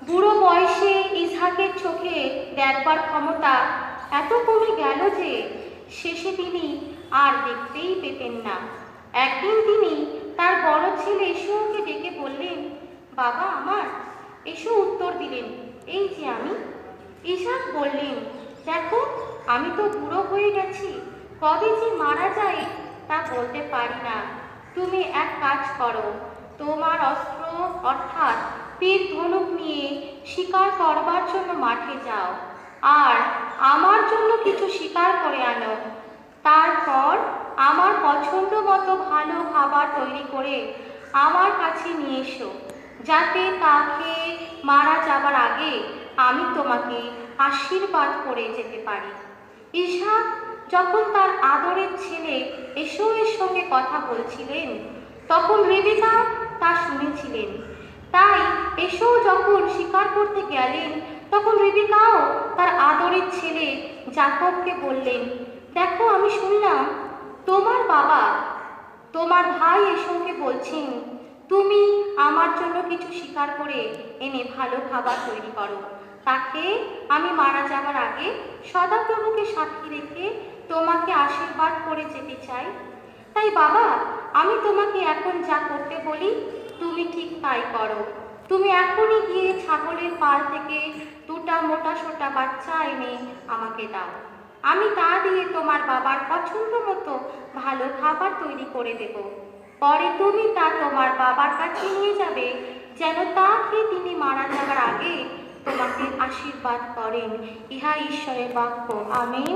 বুড়ো বয়সে ইসহাকের চোখে দেখবার ক্ষমতা এত কমে গেল যে শেষে তিনি আর দেখতেই পেতেন না। একদিন তিনি তার বড় ছেলে এসোকে ডেকে বললেন, বাবা আমার। এসো উত্তর দিলেন, এই যে আমি। ইসহাক বললেন, দেখো আমি তো বুড়ো হয়ে গেছি, কবে যে মারা যায় তা বলতে পারি না। তুমি এক কাজ করো, তোমার অস্ত্র অর্থাৎ তীর ধনুক নিয়ে শিকার করবার জন্য মাঠে যাও, আর আমার জন্য কিছু শিকার করে আনো। তারপর আমার পছন্দ মতো ভালো খাবার তৈরি করে আমার কাছে নিয়ে এসো, যাতে তা খেয়ে মারা যাবার আগে আমি তোমাকে আশীর্বাদ করে যেতে পারি। ইসহাক যখন তার আদরের ছেলে এসোর সঙ্গে কথা বলছিলেন, তখন রেবেকা তা শুনেছিলেন। তাই এসো যখন শিকার করতে গেলেন, তখন রেবেকাও তার আদরের ছেলে যাকবকে বললেন, দেখো আমি শুনলাম তোমার বাবা তোমার ভাই এসোকে বলছেন তুমি আমার জন্য কিছু শিকার করে এনে ভালো খাবার তৈরি করো, তাকে আমি মারা যাবার আগে সদাপ্রভুকে সাক্ষী রেখে তোমাকে আশীর্বাদ করে যেতে চাই। তাই বাবা, আমি তোমাকে এখন যা করতে বলি তুমি ঠিক তাই করো। তুমি এখনই গিয়ে ছাগলের পাল থেকে দুটা মোটা সোটা বাচ্চা এনে আমাকে দাও। আমি তা দিয়ে তোমার বাবার পছন্দ মতো ভালো খাবার তৈরি করে দেব। পরে তুমি তা তোমার বাবার কাছে নিয়ে যাবে, যেন তা খেয়ে তিনি মারা যাবার আগে তোমাকে আশীর্বাদ করেন। ইহা ঈশ্বরের বাক্য। আমেন।